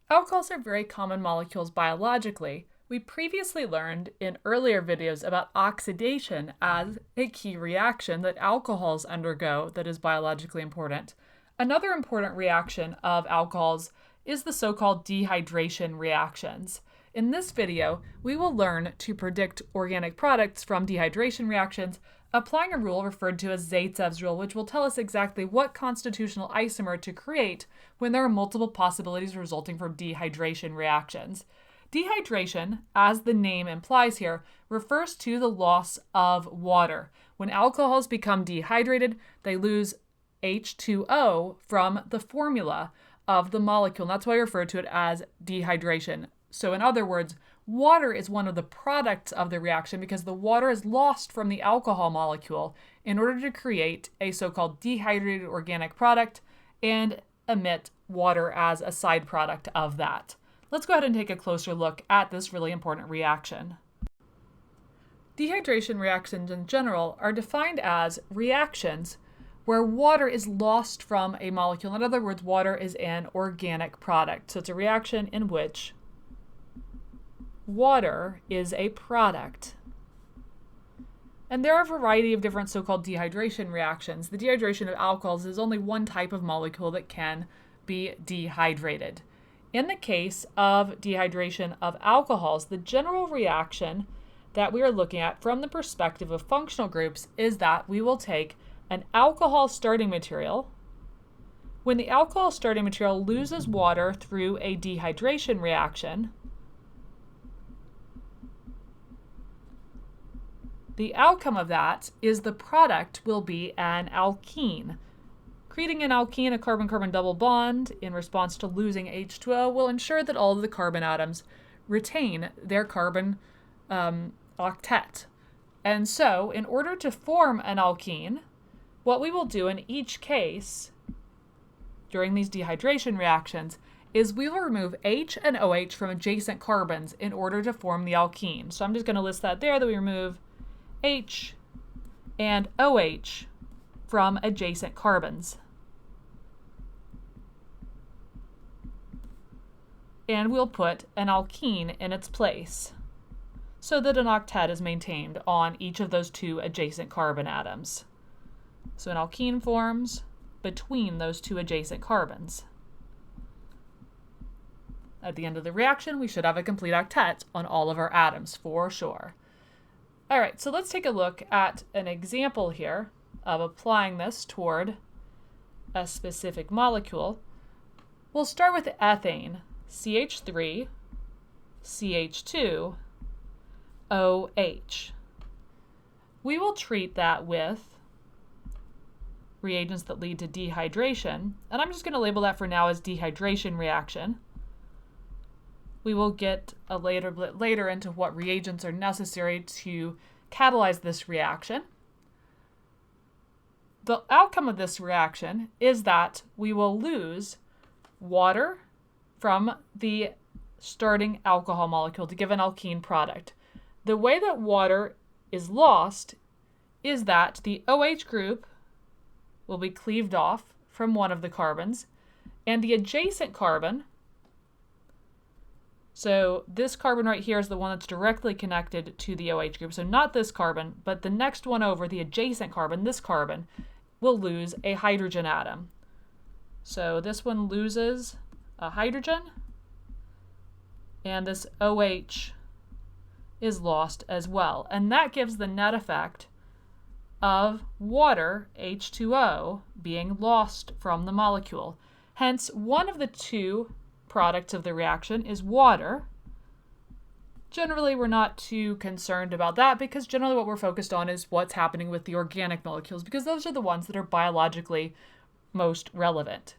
Alcohols are very common molecules biologically. We previously learned in earlier videos about oxidation as a key reaction that alcohols undergo that is biologically important. Another important reaction of alcohols is the so-called dehydration reactions. In this video, we will learn to predict organic products from dehydration reactions, applying a rule referred to as Zaitsev's rule, which will tell us exactly what constitutional isomer to create when there are multiple possibilities resulting from dehydration reactions. Dehydration, as the name implies here, refers to the loss of water. When alcohols become dehydrated, they lose H2O from the formula of the molecule, and that's why I refer to it as dehydration. So in other words, water is one of the products of the reaction because the water is lost from the alcohol molecule in order to create a so-called dehydrated organic product and emit water as a side product of that. Let's go ahead and take a closer look at this really important reaction. Dehydration reactions in general are defined as reactions where water is lost from a molecule. In other words, water is an organic product. So it's a reaction in which water is a product. And there are a variety of different so-called dehydration reactions. The dehydration of alcohols is only one type of molecule that can be dehydrated. In the case of dehydration of alcohols, the general reaction that we are looking at from the perspective of functional groups is that we will take an alcohol starting material. When the alcohol starting material loses water through a dehydration reaction, the outcome of that is the product will be an alkene. Creating an alkene, a carbon-carbon double bond, in response to losing H2O will ensure that all of the carbon atoms retain their carbon octet. And so, in order to form an alkene, what we will do in each case during these dehydration reactions is we will remove H and OH from adjacent carbons in order to form the alkene. So I'm just going to list that there, that we remove H and OH from adjacent carbons. And we'll put an alkene in its place so that an octet is maintained on each of those two adjacent carbon atoms. So an alkene forms between those two adjacent carbons. At the end of the reaction, we should have a complete octet on all of our atoms for sure. All right, so let's take a look at an example here of applying this toward a specific molecule. We'll start with ethane, CH3, CH2, OH. We will treat that with reagents that lead to dehydration, and I'm just going to label that for now as dehydration reaction. We will get a bit later into what reagents are necessary to catalyze this reaction. The outcome of this reaction is that we will lose water from the starting alcohol molecule to give an alkene product. The way that water is lost is that the OH group will be cleaved off from one of the carbons, and the adjacent carbon, so this carbon right here is the one that's directly connected to the OH group, so not this carbon, but the next one over, the adjacent carbon, this carbon, will lose a hydrogen atom. So this one loses a hydrogen, and this OH is lost as well. And that gives the net effect of water, H2O, being lost from the molecule. Hence, one of the two products of the reaction is water. Generally, we're not too concerned about that because generally what we're focused on is what's happening with the organic molecules because those are the ones that are biologically most relevant.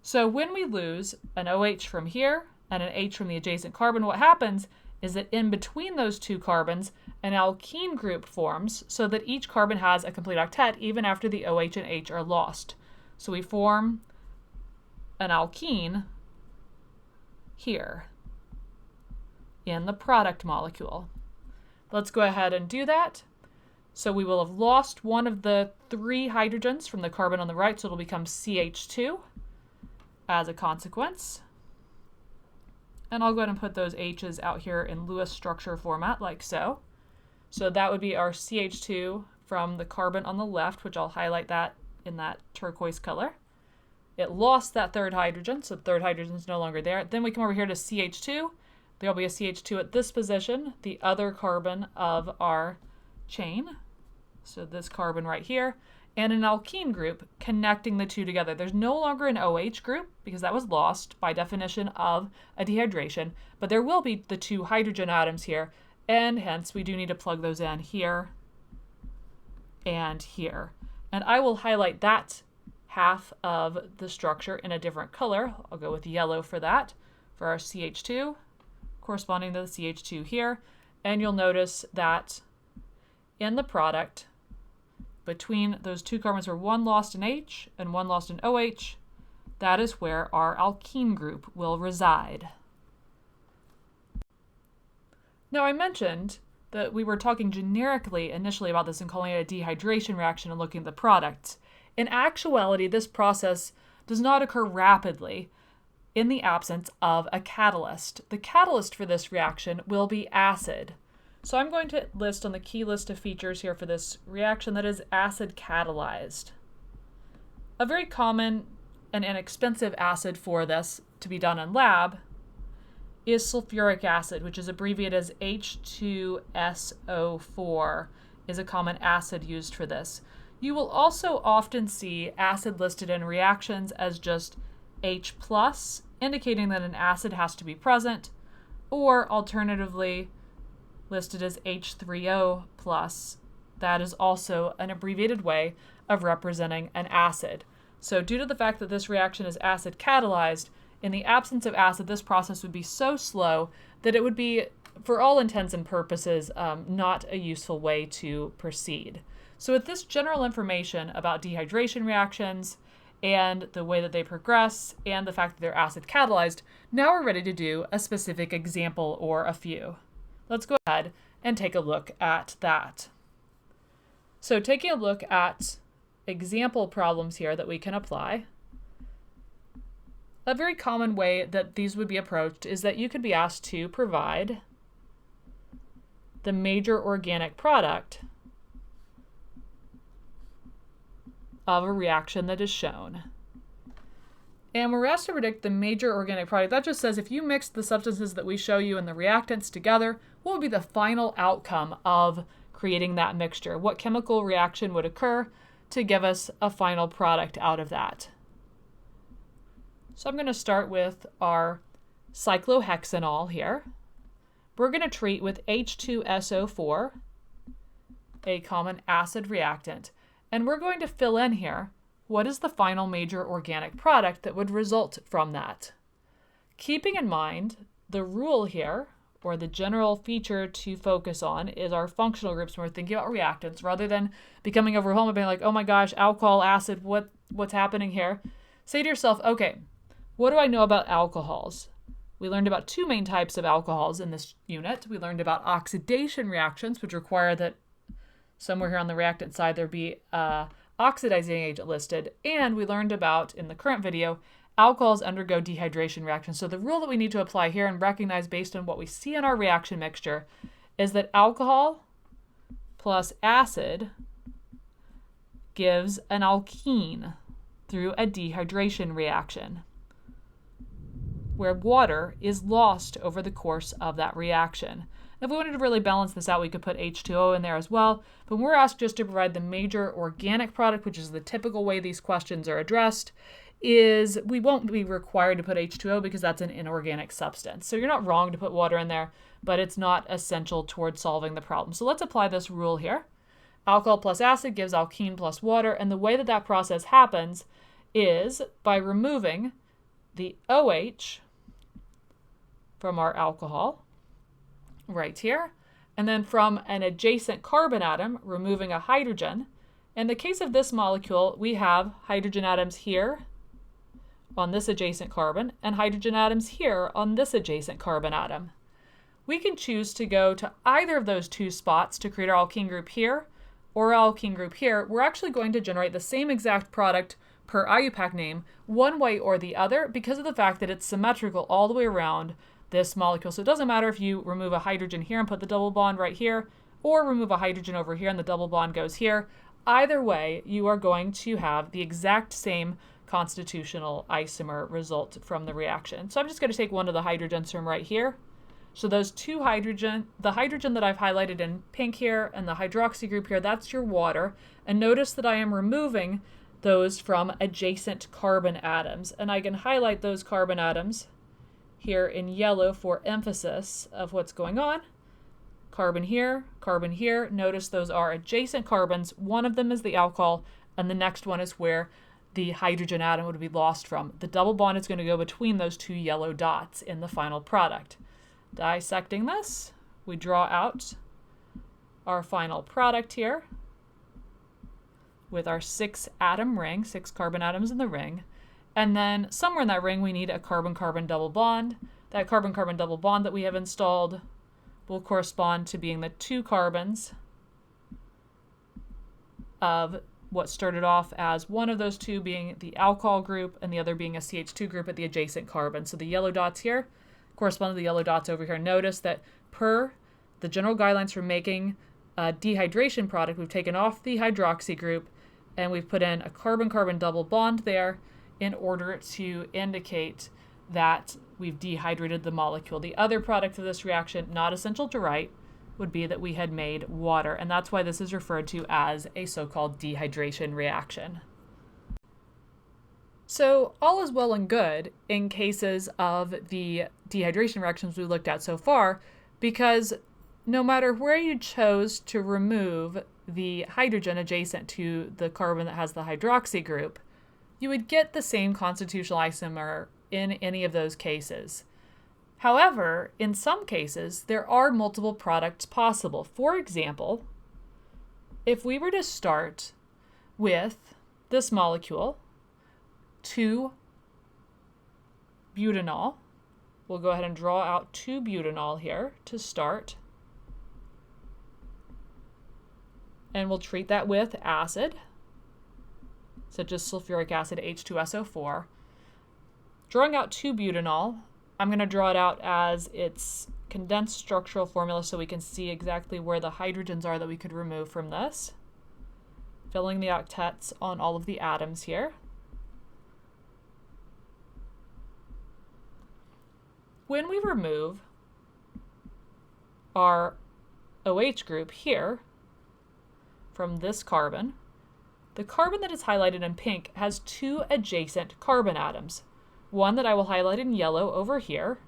So when we lose an OH from here and an H from the adjacent carbon, what happens is that in between those two carbons, an alkene group forms so that each carbon has a complete octet even after the OH and H are lost. So we form an alkene here in the product molecule. Let's go ahead and do that. So we will have lost one of the three hydrogens from the carbon on the right, so it'll become CH2 as a consequence. And I'll go ahead and put those H's out here in Lewis structure format like so. So that would be our CH2 from the carbon on the left, which I'll highlight that in that turquoise color. It lost that third hydrogen, so the third hydrogen is no longer there. Then we come over here to CH2. There'll be a CH2 at this position, the other carbon of our chain. So this carbon right here, and an alkene group connecting the two together. There's no longer an OH group because that was lost by definition of a dehydration, but there will be the two hydrogen atoms here, and hence we do need to plug those in here and here. And I will highlight that half of the structure in a different color. I'll go with yellow for that, for our CH2, corresponding to the CH2 here. And you'll notice that in the product, between those two carbons where one lost an H and one lost an OH, that is where our alkene group will reside. Now I mentioned that we were talking generically initially about this and calling it a dehydration reaction and looking at the products. In actuality, this process does not occur rapidly in the absence of a catalyst. The catalyst for this reaction will be acid. So I'm going to list on the key list of features here for this reaction that is acid catalyzed. A very common and inexpensive acid for this to be done in lab is sulfuric acid, which is abbreviated as H2SO4, is a common acid used for this. You will also often see acid listed in reactions as just H+, indicating that an acid has to be present, or alternatively listed as H3O+. That is also an abbreviated way of representing an acid. So due to the fact that this reaction is acid catalyzed, in the absence of acid, this process would be so slow that it would be, for all intents and purposes, not a useful way to proceed. So with this general information about dehydration reactions and the way that they progress and the fact that they're acid catalyzed, now we're ready to do a specific example or a few. Let's go ahead and take a look at that. So taking a look at example problems here that we can apply, a very common way that these would be approached is that you could be asked to provide the major organic product of a reaction that is shown. And we're asked to predict the major organic product. That just says if you mix the substances that we show you and the reactants together, what would be the final outcome of creating that mixture? What chemical reaction would occur to give us a final product out of that? So I'm going to start with our cyclohexanol here. We're going to treat with H2SO4, a common acid reactant, and we're going to fill in here what is the final major organic product that would result from that. Keeping in mind the rule here, or the general feature to focus on, is our functional groups when we're thinking about reactants, rather than becoming overwhelmed and being like, oh my gosh, alcohol, acid, what's happening here? Say to yourself, okay, what do I know about alcohols? We learned about two main types of alcohols in this unit. We learned about oxidation reactions, which require that somewhere here on the reactant side there be oxidizing agent listed. And we learned about, in the current video, alcohols undergo dehydration reactions. So the rule that we need to apply here and recognize based on what we see in our reaction mixture is that alcohol plus acid gives an alkene through a dehydration reaction, where water is lost over the course of that reaction. If we wanted to really balance this out, we could put H2O in there as well, but we're asked just to provide the major organic product, which is the typical way these questions are addressed, is we won't be required to put H2O because that's an inorganic substance. So you're not wrong to put water in there, but it's not essential towards solving the problem. So let's apply this rule here. Alcohol plus acid gives alkene plus water, and the way that that process happens is by removing the OH from our alcohol right here, and then from an adjacent carbon atom, removing a hydrogen. In the case of this molecule, we have hydrogen atoms here on this adjacent carbon and hydrogen atoms here on this adjacent carbon atom. We can choose to go to either of those two spots to create our alkene group here or our alkene group here. We're actually going to generate the same exact product per IUPAC name one way or the other because of the fact that it's symmetrical all the way around this molecule. So it doesn't matter if you remove a hydrogen here and put the double bond right here, or remove a hydrogen over here and the double bond goes here. Either way, you are going to have the exact same constitutional isomer result from the reaction. So I'm just going to take one of the hydrogens from right here. So those two the hydrogen that I've highlighted in pink here and the hydroxy group here, that's your water. And notice that I am removing those from adjacent carbon atoms. And I can highlight those carbon atoms here in yellow for emphasis of what's going on. Carbon here, carbon here. Notice those are adjacent carbons. One of them is the alcohol, and the next one is where the hydrogen atom would be lost from. The double bond is going to go between those two yellow dots in the final product. Dissecting this, we draw out our final product here with our 6-atom ring, 6 carbon atoms in the ring. And then somewhere in that ring, we need a carbon-carbon double bond. That carbon-carbon double bond that we have installed will correspond to being the 2 carbons of what started off as one of those 2 being the alcohol group and the other being a CH2 group at the adjacent carbon. So the yellow dots here correspond to the yellow dots over here. Notice that per the general guidelines for making a dehydration product, we've taken off the hydroxy group and we've put in a carbon-carbon double bond there in order to indicate that we've dehydrated the molecule. The other product of this reaction, not essential to write, would be that we had made water, and that's why this is referred to as a so-called dehydration reaction. So all is well and good in cases of the dehydration reactions we looked at so far, because no matter where you chose to remove the hydrogen adjacent to the carbon that has the hydroxy group, you would get the same constitutional isomer in any of those cases. However, in some cases, there are multiple products possible. For example, if we were to start with this molecule, 2-butanol, we'll go ahead and draw out 2-butanol here to start. And we'll treat that with acid, such as sulfuric acid H2SO4. Drawing out 2-butanol, I'm going to draw it out as its condensed structural formula so we can see exactly where the hydrogens are that we could remove from this. Filling the octets on all of the atoms here. When we remove our OH group here from this carbon, the carbon that is highlighted in pink has 2 adjacent carbon atoms. One that I will highlight in yellow over here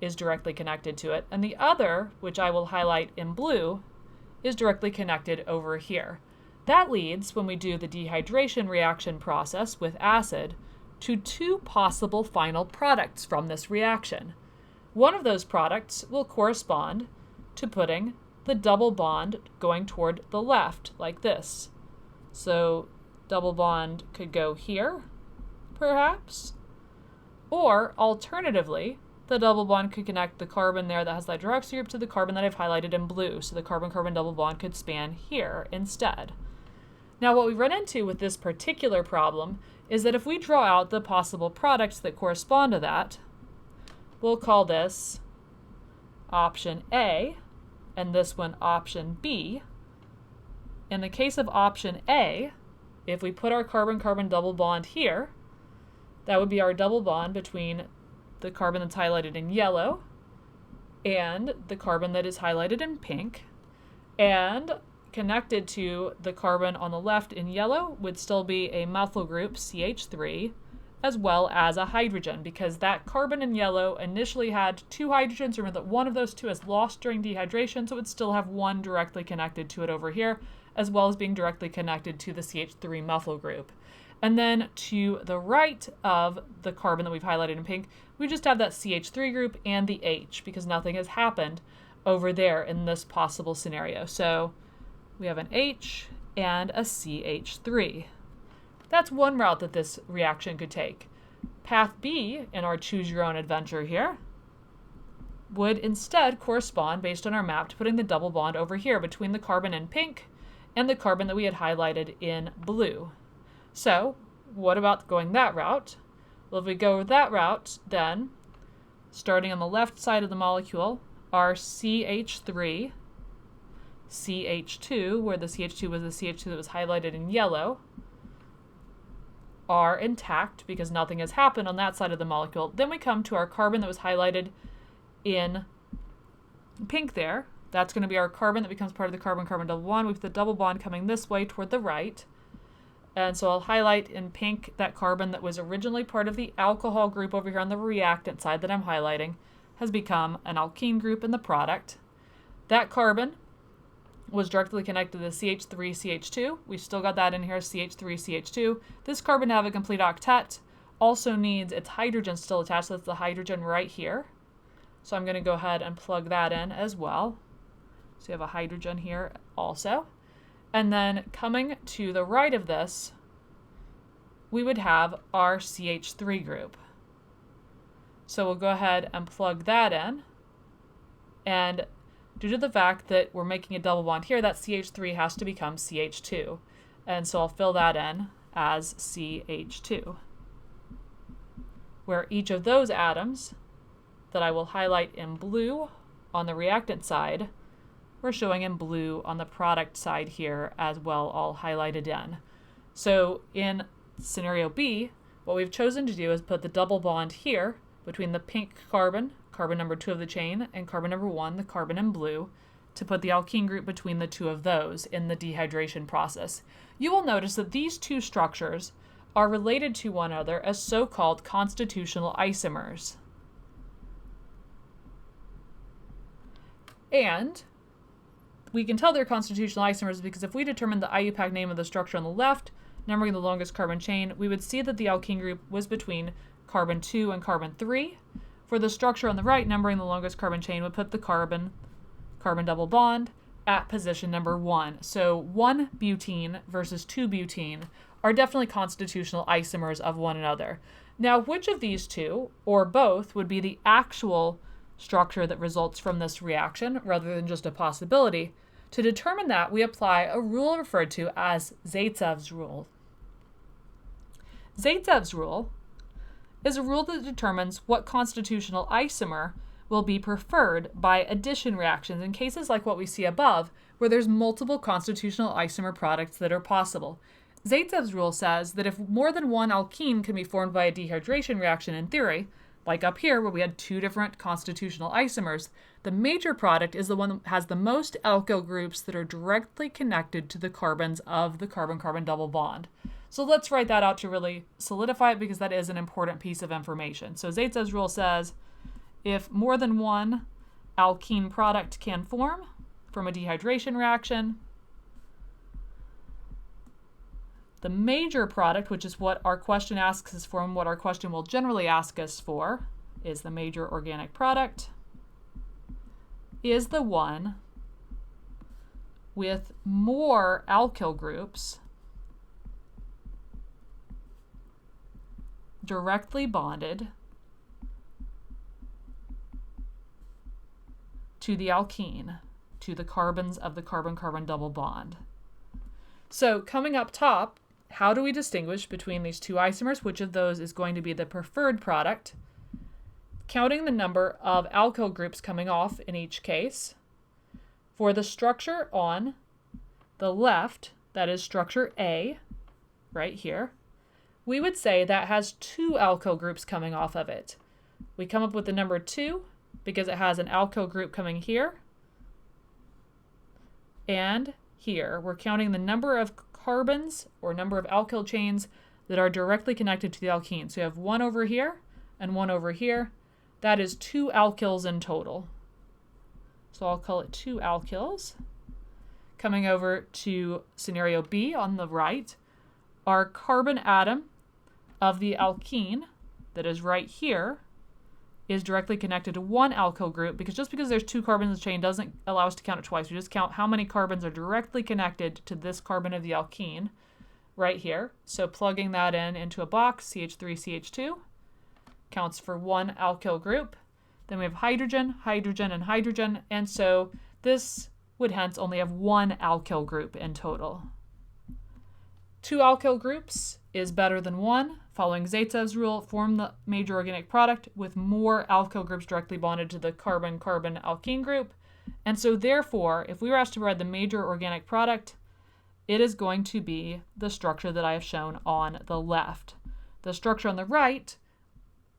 is directly connected to it, and the other, which I will highlight in blue, is directly connected over here. That leads, when we do the dehydration reaction process with acid, to 2 possible final products from this reaction. One of those products will correspond to putting the double bond going toward the left, like this. So double bond could go here, perhaps. Or, alternatively, the double bond could connect the carbon there that has the hydroxy group to the carbon that I've highlighted in blue. So the carbon-carbon double bond could span here instead. Now, what we run into with this particular problem is that if we draw out the possible products that correspond to that, we'll call this option A, and this one option B. In the case of option A, if we put our carbon-carbon double bond here, that would be our double bond between the carbon that's highlighted in yellow and the carbon that is highlighted in pink. And connected to the carbon on the left in yellow would still be a methyl group, CH3, as well as a hydrogen, because that carbon in yellow initially had 2 hydrogens. Remember that one of those 2 is lost during dehydration, so it would still have 1 directly connected to it over here, as well as being directly connected to the CH3 methyl group. And then to the right of the carbon that we've highlighted in pink, we just have that CH3 group and the H, because nothing has happened over there in this possible scenario. So we have an H and a CH3. That's one route that this reaction could take. Path B in our choose your own adventure here would instead correspond, based on our map, to putting the double bond over here between the carbon in pink and the carbon that we had highlighted in blue. So what about going that route? Well, if we go that route, then starting on the left side of the molecule, our CH3, CH2, where the CH2 was the CH2 that was highlighted in yellow, are intact because nothing has happened on that side of the molecule. Then we come to our carbon that was highlighted in pink there. That's going to be our carbon that becomes part of the carbon-carbon double bond. We have the double bond coming this way toward the right. And so I'll highlight in pink that carbon that was originally part of the alcohol group over here on the reactant side that I'm highlighting has become an alkene group in the product. That carbon was directly connected to the CH3CH2. We've still got that in here, CH3CH2. This carbon to have a complete octet also needs its hydrogen still attached. That's the hydrogen right here. So I'm going to go ahead and plug that in as well. So you have a hydrogen here also. And then coming to the right of this, we would have our CH3 group. So we'll go ahead and plug that in. And due to the fact that we're making a double bond here, that CH3 has to become CH2. And so I'll fill that in as CH2, where each of those atoms that I will highlight in blue on the reactant side, we're showing in blue on the product side here as well, all highlighted in. So in scenario B, what we've chosen to do is put the double bond here between the pink carbon, carbon number 2 of the chain, and carbon number 1, the carbon in blue, to put the alkene group between the two of those in the dehydration process. You will notice that these two structures are related to one another as so-called constitutional isomers. And we can tell they're constitutional isomers because if we determine the IUPAC name of the structure on the left, numbering the longest carbon chain, we would see that the alkene group was between carbon 2 and carbon 3. For the structure on the right, numbering the longest carbon chain would put the carbon-carbon double bond at position number 1. So 1 butene versus 2 butene are definitely constitutional isomers of one another. Now, which of these two, or both, would be the actual structure that results from this reaction rather than just a possibility? To determine that, we apply a rule referred to as Zaitsev's rule. Zaitsev's rule is a rule that determines what constitutional isomer will be preferred by addition reactions in cases like what we see above, where there's multiple constitutional isomer products that are possible. Zaitsev's rule says that if more than one alkene can be formed by a dehydration reaction in theory, like up here where we had 2 different constitutional isomers, the major product is the one that has the most alkyl groups that are directly connected to the carbons of the carbon-carbon double bond. So let's write that out to really solidify it because that is an important piece of information. So Zaitsev's rule says if more than one alkene product can form from a dehydration reaction, the major product, which is what our question asks us for and what our question will generally ask us for, is the major organic product, is the one with more alkyl groups directly bonded to the alkene, to the carbons of the carbon-carbon double bond. So coming up top, how do we distinguish between these two isomers? Which of those is going to be the preferred product? Counting the number of alkyl groups coming off in each case. For the structure on the left, that is structure A, right here, we would say that has 2 alkyl groups coming off of it. We come up with the number 2 because it has an alkyl group coming here and here. We're counting the number of carbons or number of alkyl chains that are directly connected to the alkene. So you have 1 over here and 1 over here. That is 2 alkyls in total. So I'll call it 2 alkyls. Coming over to scenario B on the right, our carbon atom of the alkene that is right here is directly connected to 1 alkyl group because just because there's 2 carbons in the chain doesn't allow us to count it twice. We just count how many carbons are directly connected to this carbon of the alkene right here. So plugging that in into a box, CH3CH2 counts for 1 alkyl group. Then we have hydrogen, hydrogen, and hydrogen, and so this would hence only have 1 alkyl group in total. 2 alkyl groups is better than 1 following Zaitsev's rule, form the major organic product with more alkyl groups directly bonded to the carbon-carbon alkene group. And so therefore, if we were asked to provide the major organic product, it is going to be the structure that I have shown on the left. The structure on the right,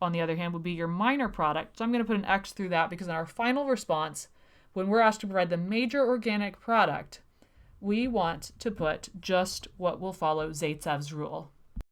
on the other hand, would be your minor product. So I'm going to put an X through that because in our final response, when we're asked to provide the major organic product, we want to put just what will follow Zaitsev's rule.